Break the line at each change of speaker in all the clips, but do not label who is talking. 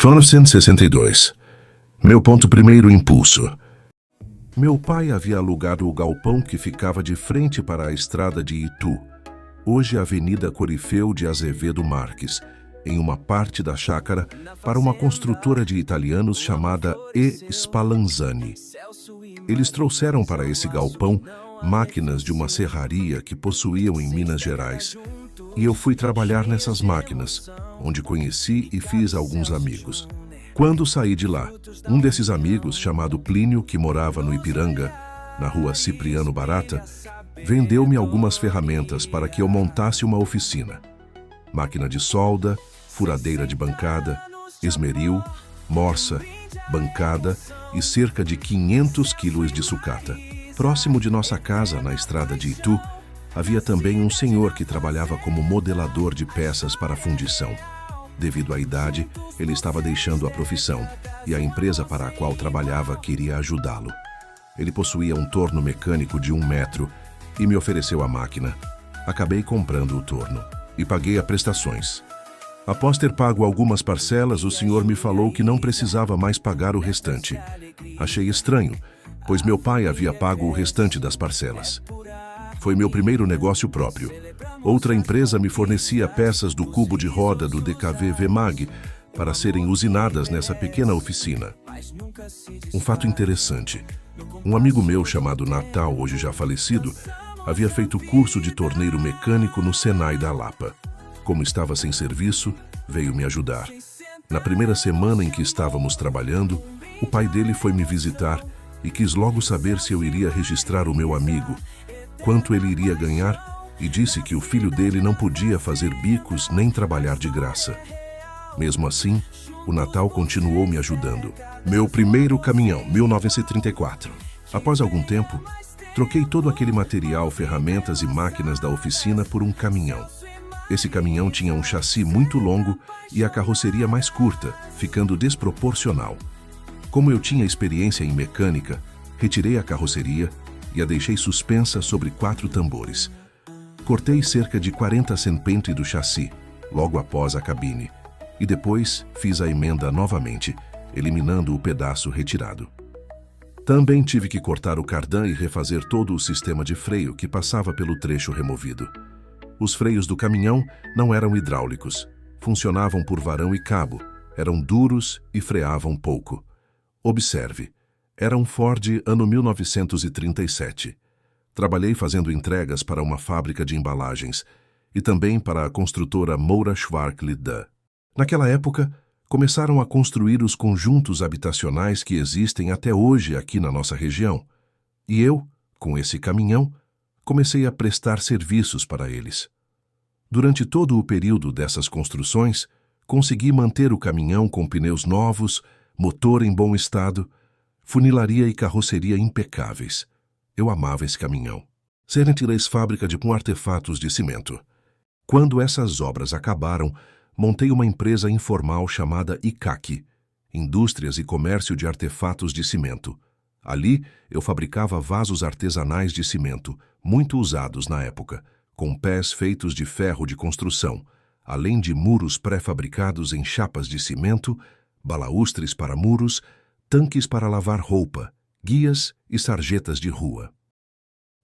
1962. Meu primeiro impulso. Meu pai havia alugado o galpão que ficava de frente para a estrada de Itu, hoje Avenida Corifeu de Azevedo Marques, em uma parte da chácara, para uma construtora de italianos chamada E. Spallanzani. Eles trouxeram para esse galpão máquinas de uma serraria que possuíam em Minas Gerais, e eu fui trabalhar nessas máquinas, onde conheci e fiz alguns amigos. Quando saí de lá, um desses amigos, chamado Plínio, que morava no Ipiranga, na rua Cipriano Barata, vendeu-me algumas ferramentas para que eu montasse uma oficina. Máquina de solda, furadeira de bancada, esmeril, morsa, bancada e cerca de 500 quilos de sucata. Próximo de nossa casa, na estrada de Itu, havia também um senhor que trabalhava como modelador de peças para fundição. Devido à idade, ele estava deixando a profissão e a empresa para a qual trabalhava queria ajudá-lo. Ele possuía um torno mecânico de 1 metro e me ofereceu a máquina. Acabei comprando o torno e paguei as prestações. Após ter pago algumas parcelas, o senhor me falou que não precisava mais pagar o restante. Achei estranho, pois meu pai havia pago o restante das parcelas. Foi meu primeiro negócio próprio. Outra empresa me fornecia peças do cubo de roda do DKV VMAG para serem usinadas nessa pequena oficina. Um fato interessante. Um amigo meu chamado Natal, hoje já falecido, havia feito curso de torneiro mecânico no Senai da Lapa. Como estava sem serviço, veio me ajudar. Na primeira semana em que estávamos trabalhando, o pai dele foi me visitar e quis logo saber se eu iria registrar o meu amigo, quanto ele iria ganhar, e disse que o filho dele não podia fazer bicos nem trabalhar de graça. Mesmo assim, o Natal continuou me ajudando. Meu primeiro caminhão, 1934. Após algum tempo, troquei todo aquele material, ferramentas e máquinas da oficina por um caminhão. Esse caminhão tinha um chassi muito longo e a carroceria mais curta, ficando desproporcional. Como eu tinha experiência em mecânica, retirei a carroceria e a deixei suspensa sobre 4 tambores. Cortei cerca de 40 cm do chassi, logo após a cabine, e depois fiz a emenda novamente, eliminando o pedaço retirado. Também tive que cortar o cardan e refazer todo o sistema de freio que passava pelo trecho removido. Os freios do caminhão não eram hidráulicos, funcionavam por varão e cabo, eram duros e freavam pouco. Observe, era um Ford ano 1937. Trabalhei fazendo entregas para uma fábrica de embalagens e também para a construtora Moura Schwark Lidan. Naquela época, começaram a construir os conjuntos habitacionais que existem até hoje aqui na nossa região. E eu, com esse caminhão, comecei a prestar serviços para eles. Durante todo o período dessas construções, consegui manter o caminhão com pneus novos, motor em bom estado, funilaria e carroceria impecáveis. Eu amava esse caminhão. Serentileis fábrica de artefatos de cimento. Quando essas obras acabaram, montei uma empresa informal chamada ICAC, Indústrias e Comércio de Artefatos de Cimento. Ali, eu fabricava vasos artesanais de cimento, muito usados na época, com pés feitos de ferro de construção, além de muros pré-fabricados em chapas de cimento, balaústres para muros, tanques para lavar roupa, guias e sarjetas de rua.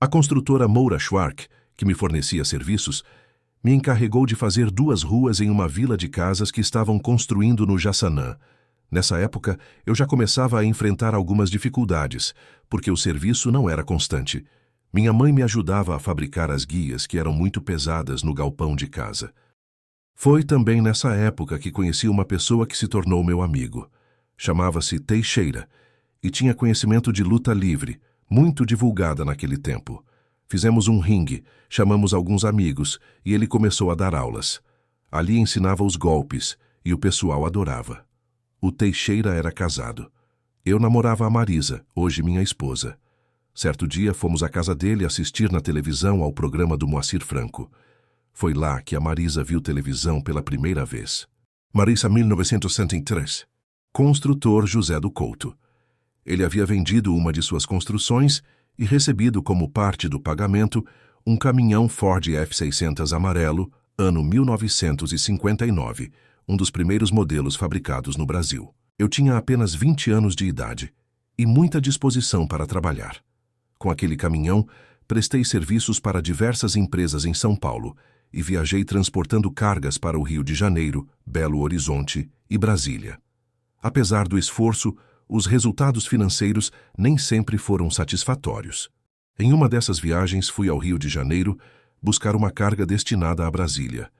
A construtora Moura Schwark, que me fornecia serviços, me encarregou de fazer 2 ruas em uma vila de casas que estavam construindo no Jaçanã. Nessa época, eu já começava a enfrentar algumas dificuldades, porque o serviço não era constante. Minha mãe me ajudava a fabricar as guias, que eram muito pesadas, no galpão de casa. Foi também nessa época que conheci uma pessoa que se tornou meu amigo. Chamava-se Teixeira e tinha conhecimento de luta livre, muito divulgada naquele tempo. Fizemos um ringue, chamamos alguns amigos e ele começou a dar aulas. Ali ensinava os golpes e o pessoal adorava. O Teixeira era casado. Eu namorava a Marisa, hoje minha esposa. Certo dia fomos à casa dele assistir na televisão ao programa do Moacir Franco. Foi lá que a Marisa viu televisão pela primeira vez. Marisa 1903. Construtor José do Couto. Ele havia vendido uma de suas construções e recebido como parte do pagamento um caminhão Ford F600 amarelo, ano 1959, um dos primeiros modelos fabricados no Brasil. Eu tinha apenas 20 anos de idade e muita disposição para trabalhar. Com aquele caminhão, prestei serviços para diversas empresas em São Paulo e viajei transportando cargas para o Rio de Janeiro, Belo Horizonte e Brasília. Apesar do esforço, os resultados financeiros nem sempre foram satisfatórios. Em uma dessas viagens, fui ao Rio de Janeiro buscar uma carga destinada a Brasília.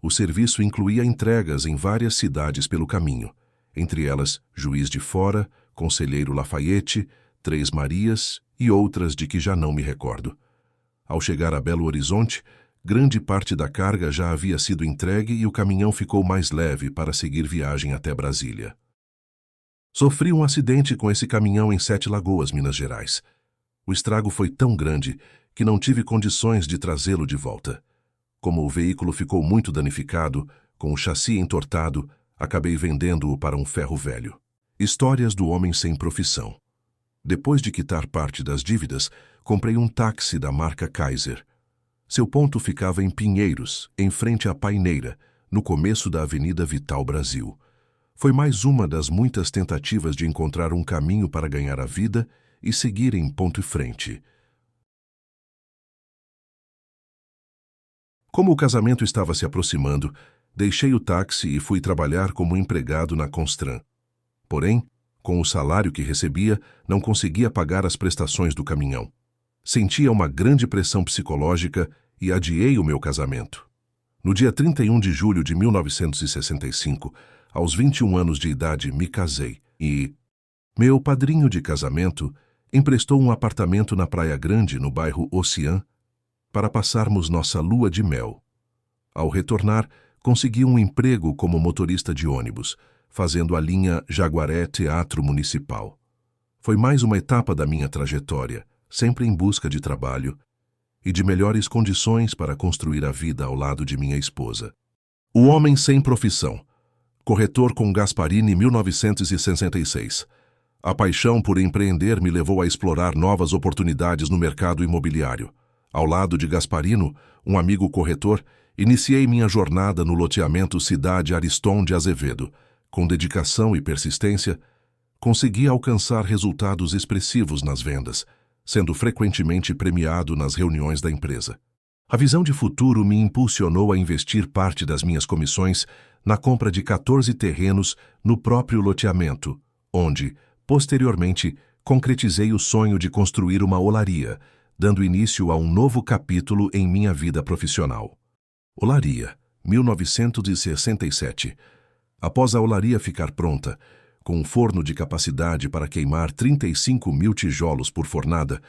O serviço incluía entregas em várias cidades pelo caminho, entre elas Juiz de Fora, Conselheiro Lafayette, Três Marias e outras de que já não me recordo. Ao chegar a Belo Horizonte, grande parte da carga já havia sido entregue e o caminhão ficou mais leve para seguir viagem até Brasília. Sofri um acidente com esse caminhão em Sete Lagoas, Minas Gerais. O estrago foi tão grande que não tive condições de trazê-lo de volta. Como o veículo ficou muito danificado, com o chassi entortado, acabei vendendo-o para um ferro velho. Histórias do homem sem profissão. Depois de quitar parte das dívidas, comprei um táxi da marca Kaiser. Seu ponto ficava em Pinheiros, em frente à Paineira, no começo da Avenida Vital Brasil. Foi mais uma das muitas tentativas de encontrar um caminho para ganhar a vida e seguir em ponto e frente. Como o casamento estava se aproximando, deixei o táxi e fui trabalhar como empregado na Constran. Porém, com o salário que recebia, não conseguia pagar as prestações do caminhão. Sentia uma grande pressão psicológica e adiei o meu casamento. No dia 31 de julho de 1965, aos 21 anos de idade, me casei e meu padrinho de casamento emprestou um apartamento na Praia Grande, no bairro Ocean, para passarmos nossa lua de mel. Ao retornar, consegui um emprego como motorista de ônibus, fazendo a linha Jaguaré Teatro Municipal. Foi mais uma etapa da minha trajetória, sempre em busca de trabalho e de melhores condições para construir a vida ao lado de minha esposa. O homem sem profissão. Corretor com Gasparini, 1966. A paixão por empreender me levou a explorar novas oportunidades no mercado imobiliário. Ao lado de Gasparino, um amigo corretor, iniciei minha jornada no loteamento Cidade Ariston de Azevedo. Com dedicação e persistência, consegui alcançar resultados expressivos nas vendas, sendo frequentemente premiado nas reuniões da empresa. A visão de futuro me impulsionou a investir parte das minhas comissões na compra de 14 terrenos no próprio loteamento, onde, posteriormente, concretizei o sonho de construir uma olaria, dando início a um novo capítulo em minha vida profissional. Olaria, 1967. Após a olaria ficar pronta, com um forno de capacidade para queimar 35 mil tijolos por fornada,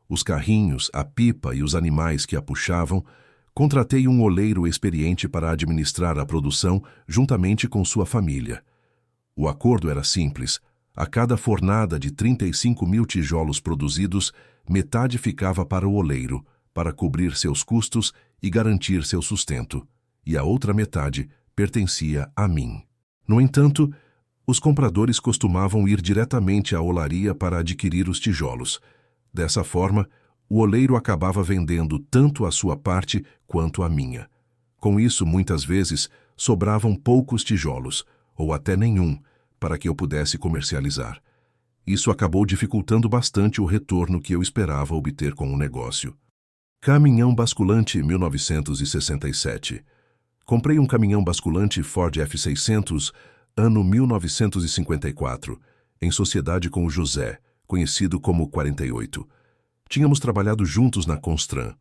os carrinhos, a pipa e os animais que a puxavam, contratei um oleiro experiente para administrar a produção juntamente com sua família. O acordo era simples. A cada fornada de 35 mil tijolos produzidos, metade ficava para o oleiro, para cobrir seus custos e garantir seu sustento, e a outra metade pertencia a mim. No entanto, os compradores costumavam ir diretamente à olaria para adquirir os tijolos. Dessa forma, o oleiro acabava vendendo tanto a sua parte quanto a minha. Com isso, muitas vezes, sobravam poucos tijolos, ou até nenhum, para que eu pudesse comercializar. Isso acabou dificultando bastante o retorno que eu esperava obter com o negócio. Caminhão basculante, 1967. Comprei um caminhão basculante Ford F600, ano 1954, em sociedade com o José, conhecido como 48. Tínhamos trabalhado juntos na Constran.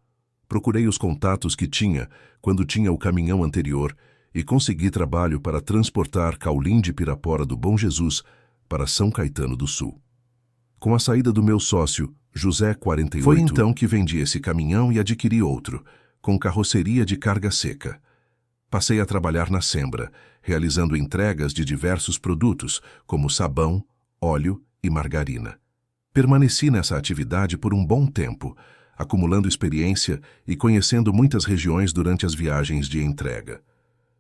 Procurei os contatos que tinha quando tinha o caminhão anterior e consegui trabalho para transportar Caulim de Pirapora do Bom Jesus para São Caetano do Sul. Com a saída do meu sócio, José 48, foi então que vendi esse caminhão e adquiri outro, com carroceria de carga seca. Passei a trabalhar na Sembra, realizando entregas de diversos produtos, como sabão, óleo e margarina. Permaneci nessa atividade por um bom tempo, acumulando experiência e conhecendo muitas regiões durante as viagens de entrega.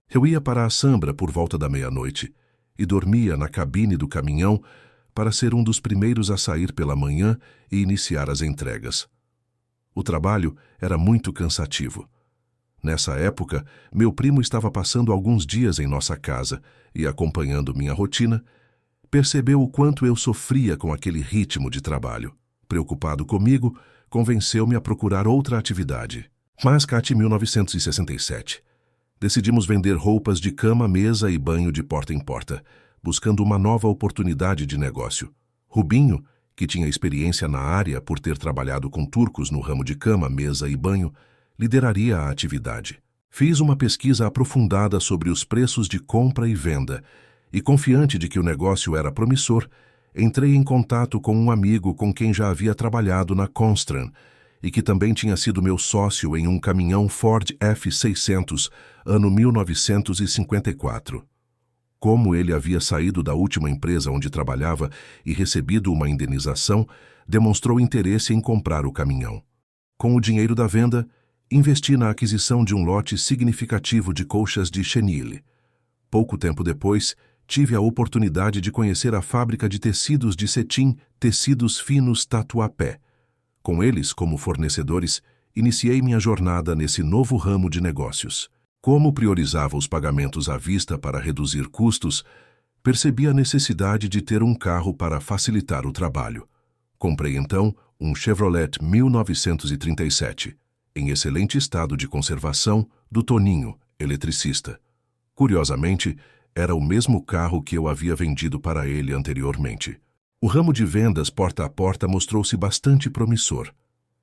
Eu ia para a Sambra por volta da meia-noite e dormia na cabine do caminhão para ser um dos primeiros a sair pela manhã e iniciar as entregas. O trabalho era muito cansativo. Nessa época, meu primo estava passando alguns dias em nossa casa e, acompanhando minha rotina, percebeu o quanto eu sofria com aquele ritmo de trabalho. Preocupado comigo, convenceu-me a procurar outra atividade. Mas cá em 1967, decidimos vender roupas de cama, mesa e banho de porta em porta, buscando uma nova oportunidade de negócio. Rubinho, que tinha experiência na área por ter trabalhado com turcos no ramo de cama, mesa e banho, lideraria a atividade. Fiz uma pesquisa aprofundada sobre os preços de compra e venda e, confiante de que o negócio era promissor, entrei em contato com um amigo com quem já havia trabalhado na Constran e que também tinha sido meu sócio em um caminhão Ford F600, ano 1954. Como ele havia saído da última empresa onde trabalhava e recebido uma indenização, demonstrou interesse em comprar o caminhão. Com o dinheiro da venda, investi na aquisição de um lote significativo de colchas de chenille. Pouco tempo depois, tive a oportunidade de conhecer a fábrica de tecidos de cetim, tecidos finos Tatuapé. Com eles como fornecedores, iniciei minha jornada nesse novo ramo de negócios. Como priorizava os pagamentos à vista para reduzir custos, percebi a necessidade de ter um carro para facilitar o trabalho. Comprei então um Chevrolet 1937, em excelente estado de conservação, do Toninho, eletricista. Curiosamente, era o mesmo carro que eu havia vendido para ele anteriormente. O ramo de vendas porta a porta mostrou-se bastante promissor.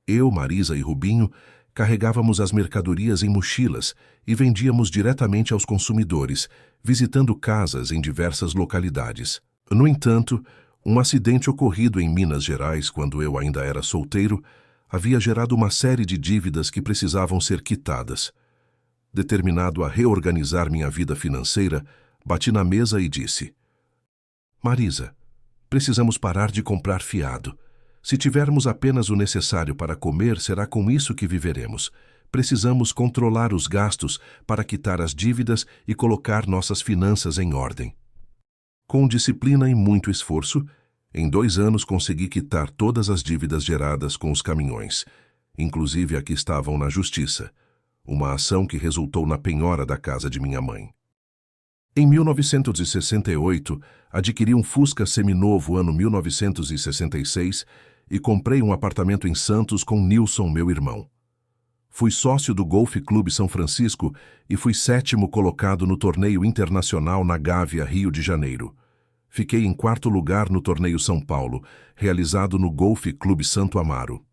Eu, Marisa e Rubinho carregávamos as mercadorias em mochilas e vendíamos diretamente aos consumidores, visitando casas em diversas localidades. No entanto, um acidente ocorrido em Minas Gerais, quando eu ainda era solteiro, havia gerado uma série de dívidas que precisavam ser quitadas. Determinado a reorganizar minha vida financeira, bati na mesa e disse: Marisa, precisamos parar de comprar fiado. Se tivermos apenas o necessário para comer, será com isso que viveremos. Precisamos controlar os gastos para quitar as dívidas e colocar nossas finanças em ordem. Com disciplina e muito esforço, em 2 anos consegui quitar todas as dívidas geradas com os caminhões, inclusive a que estavam na justiça, uma ação que resultou na penhora da casa de minha mãe. Em 1968, adquiri um Fusca seminovo ano 1966 e comprei um apartamento em Santos com Nilson, meu irmão. Fui sócio do Golf Clube São Francisco e fui 7º colocado no torneio internacional na Gávea, Rio de Janeiro. Fiquei em 4º lugar no torneio São Paulo, realizado no Golf Clube Santo Amaro.